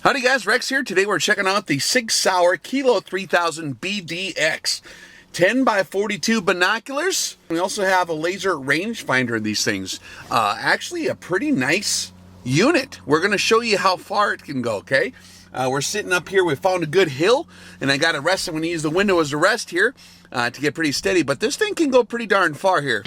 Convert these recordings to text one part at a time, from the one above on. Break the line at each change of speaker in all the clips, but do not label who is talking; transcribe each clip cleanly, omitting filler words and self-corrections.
Howdy guys, Rex here. Today we're checking out the Sig Sauer KILO3000 BDX 10x42 binoculars. We also have a laser rangefinder in these things. Actually a pretty nice unit. We're going to show you how far it can go, okay? We're sitting up here, we found a good hill, and I got a rest. I'm going to use the window as a rest here to get pretty steady, but this thing can go pretty darn far here.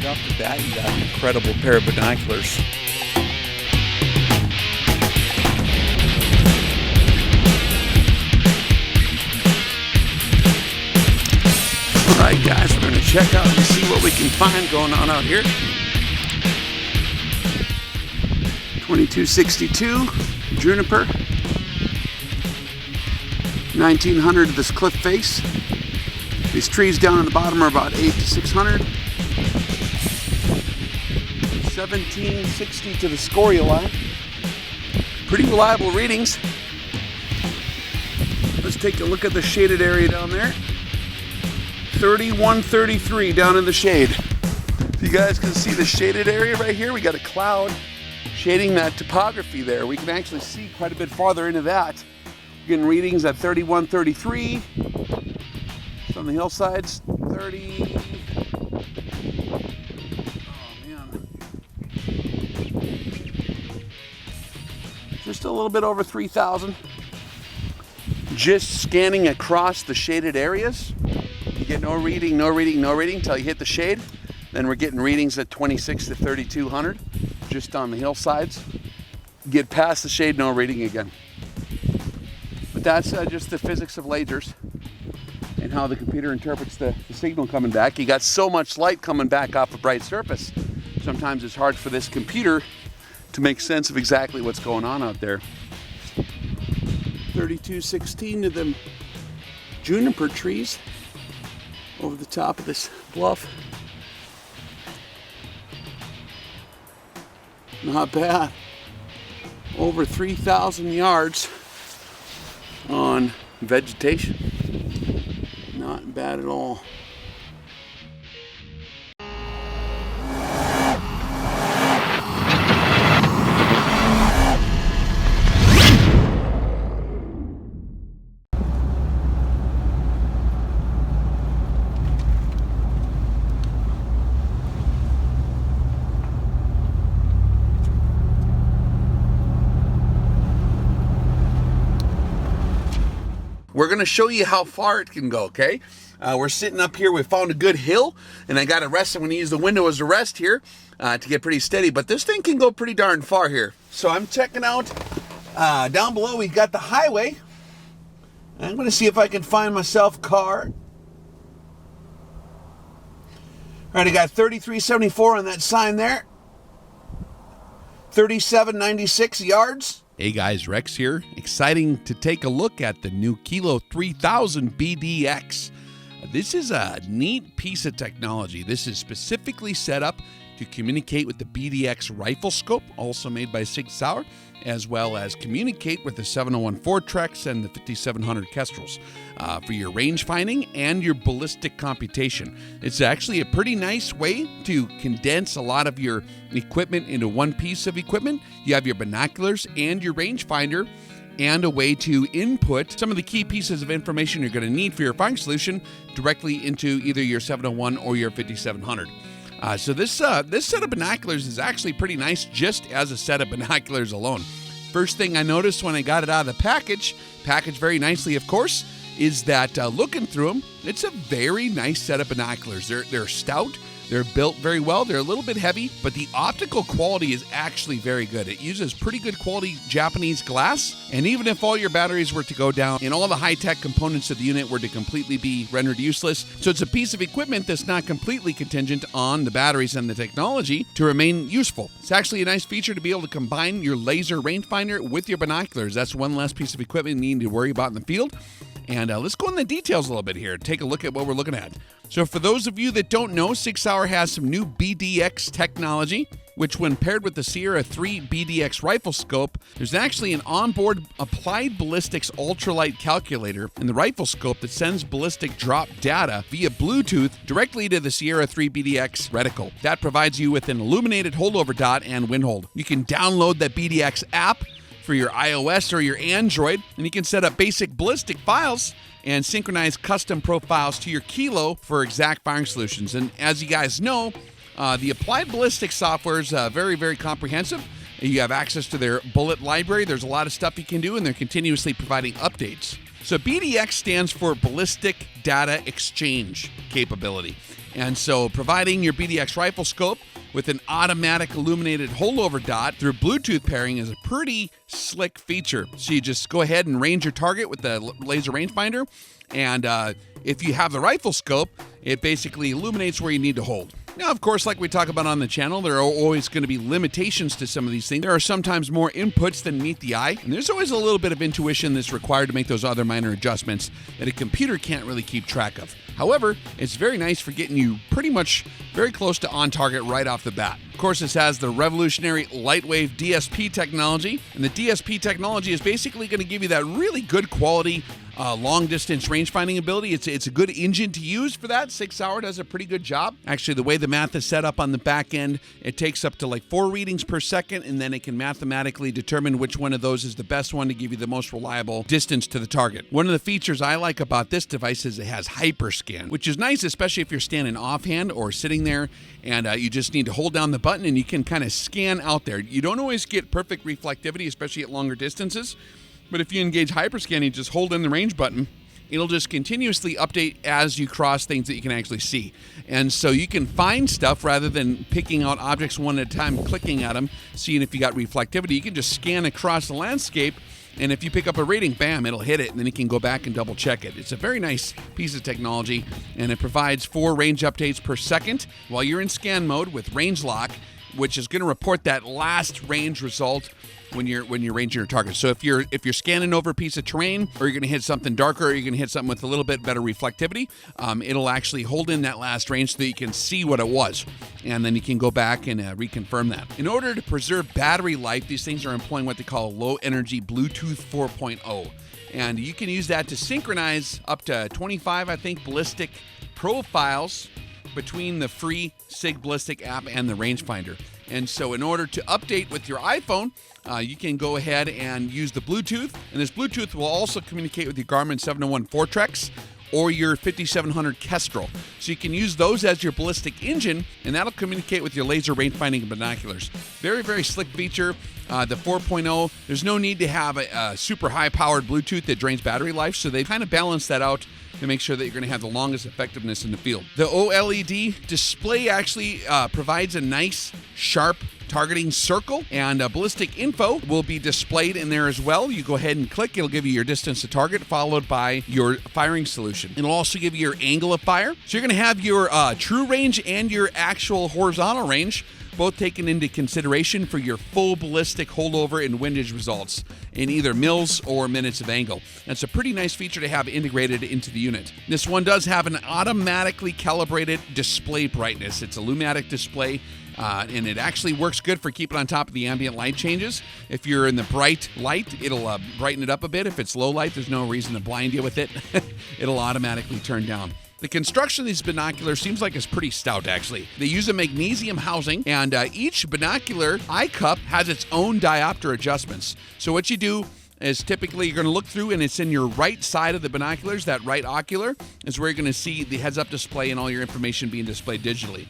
Off the bat, you got an incredible pair of binoculars. Alright guys, we're going to check out and see what we can find going on out here. 2262 juniper, 1900 this cliff face. These trees down in the bottom are about 800 to 600. 1760 to the scoria line. Pretty reliable readings. Let's take a look at the shaded area down there. 3133 down in the shade. If you guys can see the shaded area right here, we got a cloud shading that topography there. We can actually see quite a bit farther into that. We're getting readings at 3133. On the hillsides, 30. Just a little bit over 3,000. Just scanning across the shaded areas. You get no reading, no reading, no reading until you hit the shade. Then we're getting readings at 26 to 3,200 just on the hillsides. Get past the shade, no reading again. But that's just the physics of lasers and how the computer interprets the signal coming back. You got so much light coming back off a bright surface. Sometimes it's hard for this computer to make sense of exactly what's going on out there. 3216 to them juniper trees over the top of this bluff. Not bad. Over 3,000 yards on vegetation. Not bad at all. We're going to show you how far it can go, okay? We're sitting up here, we found a good hill, and I got a rest. I'm going to use the window as a rest here to get pretty steady, but this thing can go pretty darn far here. So I'm checking out, down below we've got the highway. I'm going to see if I can find myself a car. All right, I got 3374 on that sign there. 3796 yards.
Hey guys, Rex here. Exciting to take a look at the new KILO3000 BDX. This is a neat piece of technology. This is specifically set up to communicate with the BDX rifle scope, also made by Sig Sauer, as well as communicate with the 701 Fortrex and the 5700 Kestrels for your range finding and your ballistic computation. It's actually a pretty nice way to condense a lot of your equipment into one piece of equipment. You have your binoculars and your rangefinder, and a way to input some of the key pieces of information you're going to need for your firing solution directly into either your 701 or your 5700. So this set of binoculars is actually pretty nice just as a set of binoculars alone. First thing I noticed when I got it out of the packaged very nicely, of course, is that looking through them, it's a very nice set of binoculars. They're stout. They're built very well. They're a little bit heavy, but the optical quality is actually very good. It uses pretty good quality Japanese glass, and even if all your batteries were to go down and all the high-tech components of the unit were to completely be rendered useless, so it's a piece of equipment that's not completely contingent on the batteries and the technology to remain useful. It's actually a nice feature to be able to combine your laser rangefinder with your binoculars. That's one less piece of equipment you need to worry about in the field. And let's go into the details a little bit here. Take a look at what we're looking at. So for those of you that don't know, Sig Sauer has some new BDX technology. which when paired with the Sierra 3 BDX rifle scope, there's actually an onboard Applied Ballistics Ultralite calculator in the rifle scope that sends ballistic drop data via Bluetooth directly to the Sierra 3 BDX reticle. That provides you with an illuminated holdover dot and wind hold. You can download that BDX app for your iOS or your Android, and you can set up basic ballistic files and synchronize custom profiles to your Kilo for exact firing solutions. And as you guys know, the Applied Ballistics software is very, very comprehensive. You have access to their bullet library. There's a lot of stuff you can do, and they're continuously providing updates. So BDX stands for Ballistic Data Exchange capability. And so providing your BDX rifle scope with an automatic illuminated holdover dot through Bluetooth pairing is a pretty slick feature. So you just go ahead and range your target with the laser rangefinder, and if you have the rifle scope, it basically illuminates where you need to hold. Now, of course, like we talk about on the channel, there are always going to be limitations to some of these things. There are sometimes more inputs than meet the eye, and there's always a little bit of intuition that's required to make those other minor adjustments that a computer can't really keep track of. However, it's very nice for getting you pretty much very close to on target right off the bat. Of course, this has the revolutionary LightWave DSP technology, and the DSP technology is basically going to give you that really good quality long-distance range-finding ability. It's a good engine to use for that. Sig Sauer does a pretty good job. Actually, the way the math is set up on the back end, it takes up to like 4 readings per second, and then it can mathematically determine which one of those is the best one to give you the most reliable distance to the target. One of the features I like about this device is it has HyperScan, which is nice, especially if you're standing offhand or sitting there and you just need to hold down the button and you can kind of scan out there. You don't always get perfect reflectivity, especially at longer distances. But if you engage HyperScan, you just hold in the range button, it'll just continuously update as you cross things that you can actually see. And so you can find stuff rather than picking out objects one at a time, clicking at them, seeing if you got reflectivity. You can just scan across the landscape, and if you pick up a reading, bam, it'll hit it, and then you can go back and double check it. It's a very nice piece of technology, and it provides 4 range updates per second while you're in scan mode with RangeLock, which is going to report that last range result when you're ranging your target. So if you're scanning over a piece of terrain, or you're going to hit something darker, or you're going to hit something with a little bit better reflectivity, it'll actually hold in that last range so that you can see what it was, and then you can go back and reconfirm that. In order to preserve battery life, these things are employing what they call low energy Bluetooth 4.0, and you can use that to synchronize up to 25, I think, ballistic profiles between the free Sig Ballistic app and the rangefinder. And so in order to update with your iPhone, you can go ahead and use the Bluetooth, and this Bluetooth will also communicate with your Garmin 701 Fortrex or your 5700 Kestrel. So you can use those as your ballistic engine, and that'll communicate with your laser rangefinding and binoculars. Very, very slick feature. The 4.0, there's no need to have a super high-powered Bluetooth that drains battery life, so they kind of balance that out to make sure that you're going to have the longest effectiveness in the field. The OLED display actually provides a nice, sharp targeting circle, and ballistic info will be displayed in there as well. You go ahead and click, it'll give you your distance to target followed by your firing solution. It'll also give you your angle of fire. So you're going to have your true range and your actual horizontal range both taken into consideration for your full ballistic holdover and windage results in either mils or minutes of angle. That's a pretty nice feature to have integrated into the unit. This one does have an automatically calibrated display brightness. It's a Lumatic display, and it actually works good for keeping on top of the ambient light changes. If you're in the bright light, it'll brighten it up a bit. If it's low light, there's no reason to blind you with it. It'll automatically turn down. The construction of these binoculars seems like it's pretty stout, actually. They use a magnesium housing, and each binocular eye cup has its own diopter adjustments. So what you do is typically you're going to look through, and it's in your right side of the binoculars. That right ocular is where you're going to see the heads-up display and all your information being displayed digitally.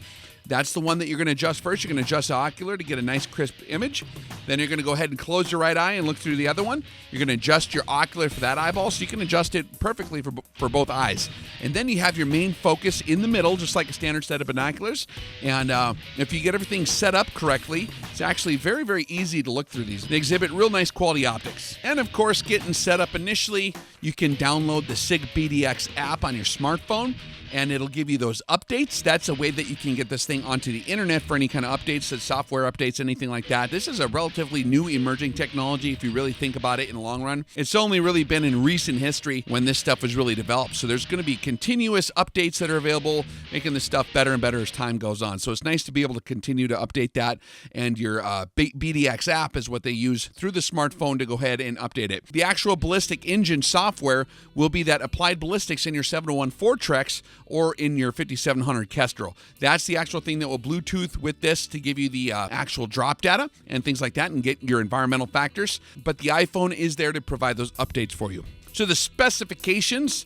That's the one that you're going to adjust first. You're going to adjust the ocular to get a nice crisp image. Then you're going to go ahead and close your right eye and look through the other one. You're going to adjust your ocular for that eyeball, so you can adjust it perfectly for both eyes. And then you have your main focus in the middle, just like a standard set of binoculars. And if you get everything set up correctly, it's actually very, very easy to look through these. They exhibit real nice quality optics. And of course, getting set up initially, you can download the Sig BDX app on your smartphone, and it'll give you those updates. That's a way that you can get this thing onto the internet for any kind of updates, software updates, anything like that. This is a relatively new emerging technology if you really think about it in the long run. It's only really been in recent history when this stuff was really developed. So there's going to be continuous updates that are available, making this stuff better and better as time goes on. So it's nice to be able to continue to update that, and your BDX app is what they use through the smartphone to go ahead and update it. The actual ballistic engine software will be that Applied Ballistics in your 701 Fortrex or in your 5700 Kestrel. That's the actual thing that will Bluetooth with this to give you the actual drop data and things like that and get your environmental factors. But the iPhone is there to provide those updates for you. So the specifications,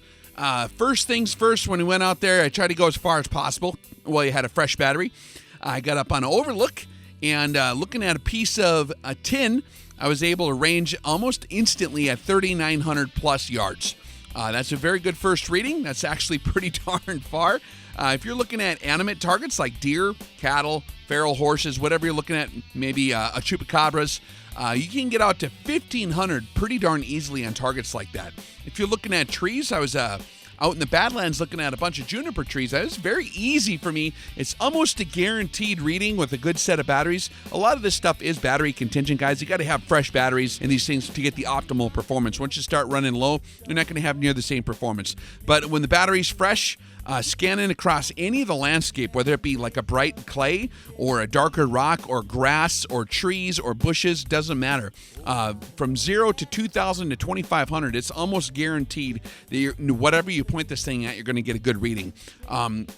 first things first, when we went out there, I tried to go as far as possible while you had a fresh battery. I got up on an overlook, and looking at a piece of tin, I was able to range almost instantly at 3,900 plus yards. That's a very good first reading. That's actually pretty darn far. If you're looking at animate targets like deer, cattle, feral horses, whatever you're looking at, maybe a chupacabras, you can get out to 1,500 pretty darn easily on targets like that. If you're looking at trees, I was out in the Badlands looking at a bunch of juniper trees. That was very easy for me. It's almost a guaranteed reading with a good set of batteries. A lot of this stuff is battery contingent, guys. You got to have fresh batteries in these things to get the optimal performance. Once you start running low, you're not going to have near the same performance. But when the battery's fresh, scanning across any of the landscape, whether it be like a bright clay or a darker rock or grass or trees or bushes, doesn't matter. From 0 to 2,000 to 2,500, it's almost guaranteed that whatever you point this thing at, you're going to get a good reading.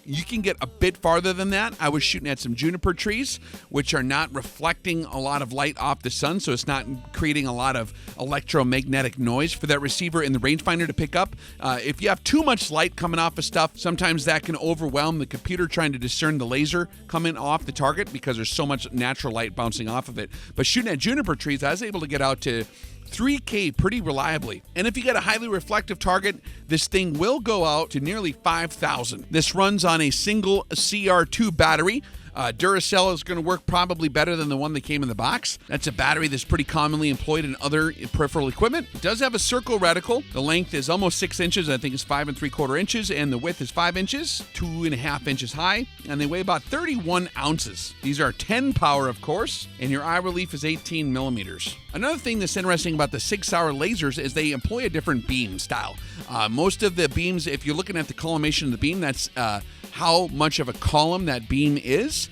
You can get a bit farther than that. I was shooting at some juniper trees, which are not reflecting a lot of light off the sun, so it's not creating a lot of electromagnetic noise for that receiver in the rangefinder to pick up. If you have too much light coming off of stuff, sometimes that can overwhelm the computer trying to discern the laser coming off the target because there's so much natural light bouncing off of it. But shooting at juniper trees, I was able to get out to 3K pretty reliably. And if you get a highly reflective target, this thing will go out to nearly 5,000. This runs on a single CR2 battery. Duracell is going to work probably better than the one that came in the box. That's a battery that's pretty commonly employed in other peripheral equipment. It does have a circle reticle. The length is almost 6 inches. I think it's 5 3/4 inches, and the width is 5 inches, 2.5 inches high, and they weigh about 31 ounces. These are 10 power, of course, and your eye relief is 18 millimeters. Another thing that's interesting about the Sig Sauer lasers is they employ a different beam style. Most of the beams, if you're looking at the collimation of the beam, that's how much of a column that beam is,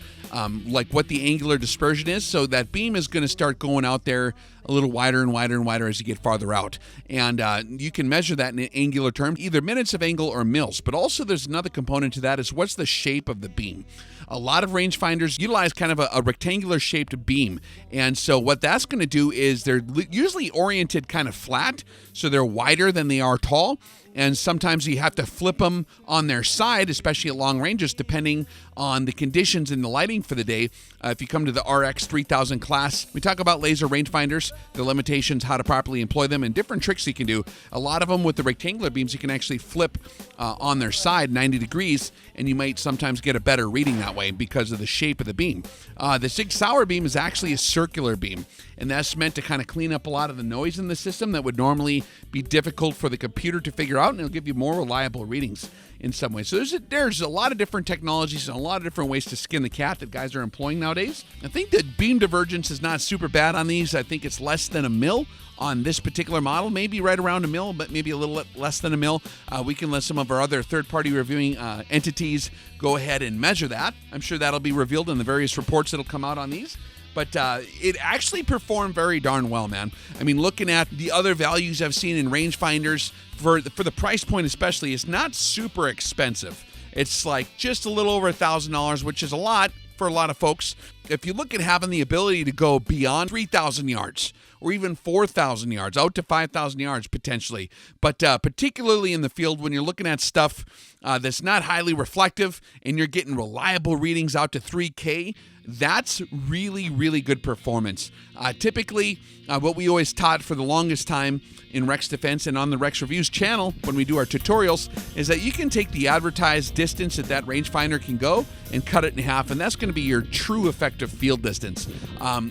like what the angular dispersion is. So that beam is going to start going out there a little wider and wider and wider as you get farther out. And you can measure that in angular terms, either minutes of angle or mils. But also there's another component to that is what's the shape of the beam. A lot of rangefinders utilize kind of a rectangular shaped beam. And so what that's going to do is they're usually oriented kind of flat, so they're wider than they are tall. And sometimes you have to flip them on their side, especially at long ranges, depending on the conditions and the lighting for the day. If you come to the RX 3000 class, we talk about laser rangefinders, the limitations, how to properly employ them, and different tricks you can do. A lot of them with the rectangular beams, you can actually flip on their side 90 degrees, and you might sometimes get a better reading that way because of the shape of the beam. The Sig Sauer beam is actually a circular beam, and that's meant to kind of clean up a lot of the noise in the system that would normally be difficult for the computer to figure out, and it'll give you more reliable readings in some ways. So there's a lot of different technologies and a lot of different ways to skin the cat that guys are employing nowadays. I think that beam divergence is not super bad on these. I think it's less than a mil on this particular model, maybe right around a mil, but maybe a little less than a mil. We can let some of our other third-party reviewing entities go ahead and measure that. I'm sure that'll be revealed in the various reports that'll come out on these. But it actually performed very darn well, man. I mean, looking at the other values I've seen in rangefinders, for the price point especially, it's not super expensive. It's like just a little over $1,000, which is a lot for a lot of folks. If you look at having the ability to go beyond 3,000 yards or even 4,000 yards, out to 5,000 yards potentially, but particularly in the field when you're looking at stuff that's not highly reflective and you're getting reliable readings out to 3K, that's really, really good performance. Typically, what we always taught for the longest time in Rex Defense and on the Rex Reviews channel when we do our tutorials is that you can take the advertised distance that rangefinder can go and cut it in half, and that's going to be your true effective field distance.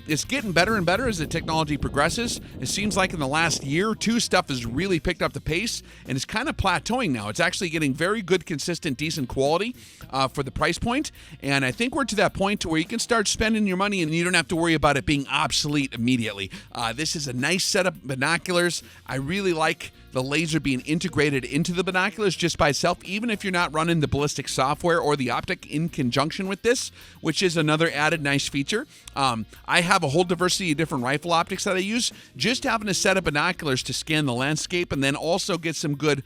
It's getting better and better as the technology progresses. It seems like in the last year or two, stuff has really picked up the pace, and it's kind of plateauing now. It's actually getting very good, consistent, decent quality for the price point, and I think we're to that point where you can start spending your money and you don't have to worry about it being obsolete immediately. This is a nice set of binoculars. I really like the laser being integrated into the binoculars just by itself, even if you're not running the ballistic software or the optic in conjunction with this, which is another added nice feature. I have a whole diversity of different rifle optics that I use. Just having a set of binoculars to scan the landscape and then also get some good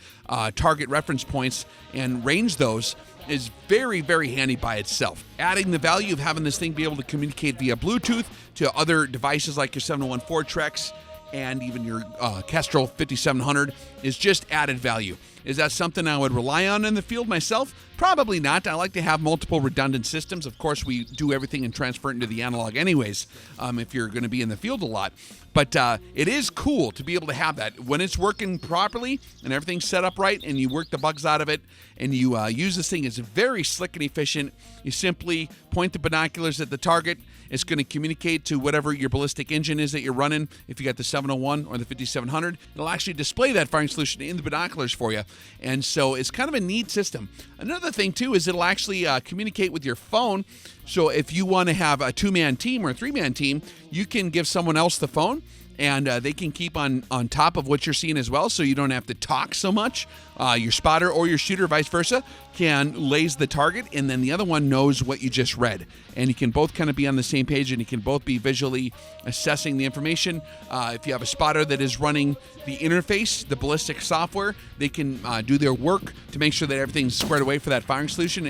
target reference points and range those is very, very handy by itself. Adding the value of having this thing be able to communicate via Bluetooth to other devices like your 701 Trex and even your Kestrel 5700 is just added value. Is that something I would rely on in the field myself? Probably not. I like to have multiple redundant systems. Of course, we do everything and transfer it into the analog anyways, if you're going to be in the field a lot. But it is cool to be able to have that. When it's working properly and everything's set up right and you work the bugs out of it and you use this thing, it's very slick and efficient. You simply point the binoculars at the target. It's going to communicate to whatever your ballistic engine is that you're running. If you got the 701 or the 5700, it'll actually display that firing solution in the binoculars for you. And so it's kind of a neat system. Another thing, too, is it'll actually communicate with your phone. So if you want to have a two-man team or a three-man team, you can give someone else the phone, and they can keep on top of what you're seeing as well, so you don't have to talk so much. Your spotter or your shooter, vice versa, can laze the target, and then the other one knows what you just read. And you can both kind of be on the same page, and you can both be visually assessing the information. If you have a spotter that is running the interface, the ballistic software, they can do their work to make sure that everything's squared away for that firing solution,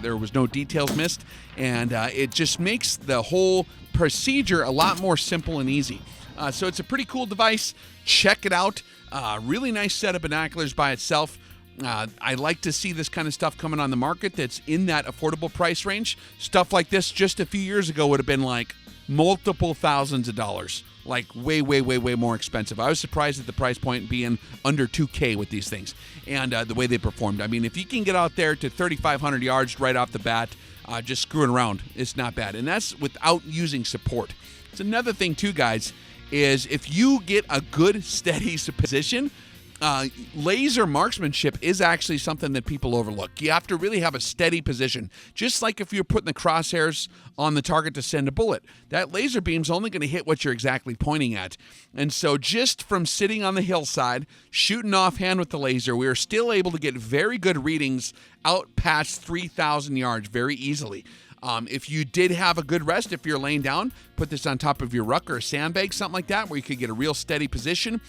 there was no details missed, and it just makes the whole procedure a lot more simple and easy. So it's a pretty cool device. Check it out. Really nice set of binoculars by itself. I like to see this kind of stuff coming on the market that's in that affordable price range. Stuff like this just a few years ago would have been like multiple thousands of dollars. Like way, way, way, way more expensive. I was surprised at the price point being under $2K with these things and the way they performed. I mean, if you can get out there to 3,500 yards right off the bat, just screwing around, it's not bad. And that's without using support. It's another thing too, guys, is if you get a good, steady position, laser marksmanship is actually something that people overlook. You have to really have a steady position. Just like if you're putting the crosshairs on the target to send a bullet, that laser beam's only going to hit what you're exactly pointing at. And so just from sitting on the hillside, shooting offhand with the laser, we are still able to get very good readings out past 3,000 yards very easily. If you did have a good rest, if you're laying down, put this on top of your ruck or a sandbag, something like that, where you could get a real steady position,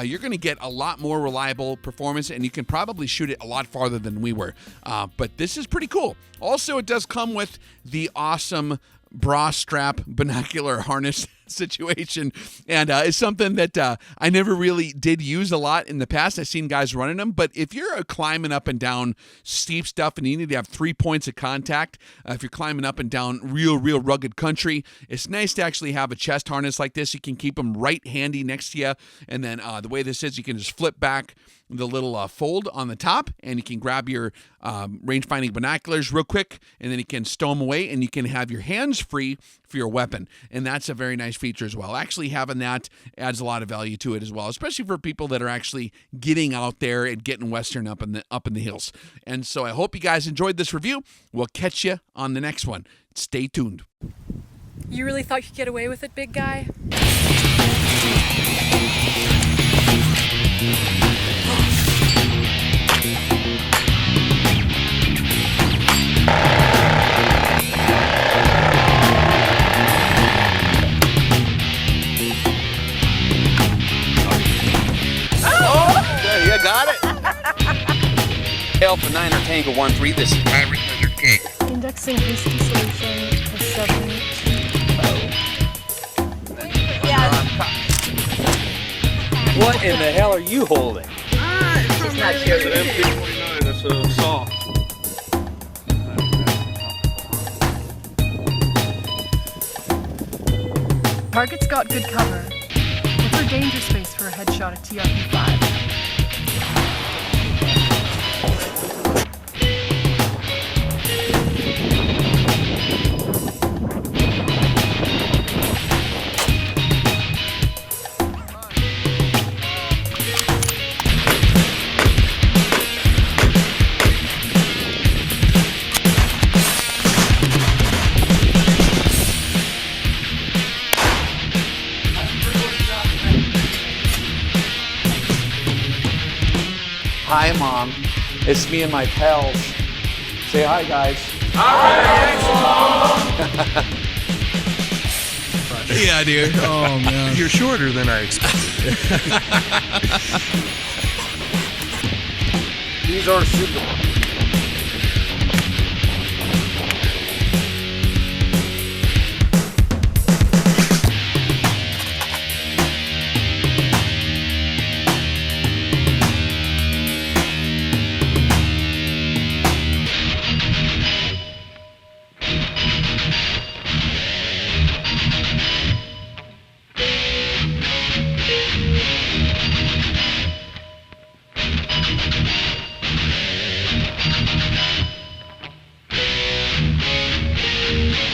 you're going to get a lot more reliable performance, and you can probably shoot it a lot farther than we were. But this is pretty cool. Also, it does come with the awesome bra strap binocular harness situation, and it's something that I never really did use a lot in the past. I've seen guys running them, but if you're climbing up and down steep stuff and you need to have 3 points of contact, if you're climbing up and down real rugged country, it's nice to actually have a chest harness like this. You can keep them right handy next to you, and then the way this is, you can just flip back the little fold on the top, and you can grab your range-finding binoculars real quick, and then you can stow them away, and you can have your hands free for your weapon, and that's a very nice feature as well. Actually, having that adds a lot of value to it as well, especially for people that are actually getting out there and getting western up in the hills. And so I hope you guys enjoyed this review. We'll catch you on the next one. Stay tuned.
You really thought you'd get away with it, big guy?
Got it. Alpha 9 or Tango 1-3, this is Rangefinder King.
Indexing hasty solution is 7.
What in the hell are you holding?
It's not sure.
It's an MP49, it's a saw.
Target's got good cover. What's our danger space for a headshot at TRP-5?
Hi, Mom. It's me and my pals. Say hi, guys.
Yeah, dude. Oh, man.
You're shorter than I expected.
These are super.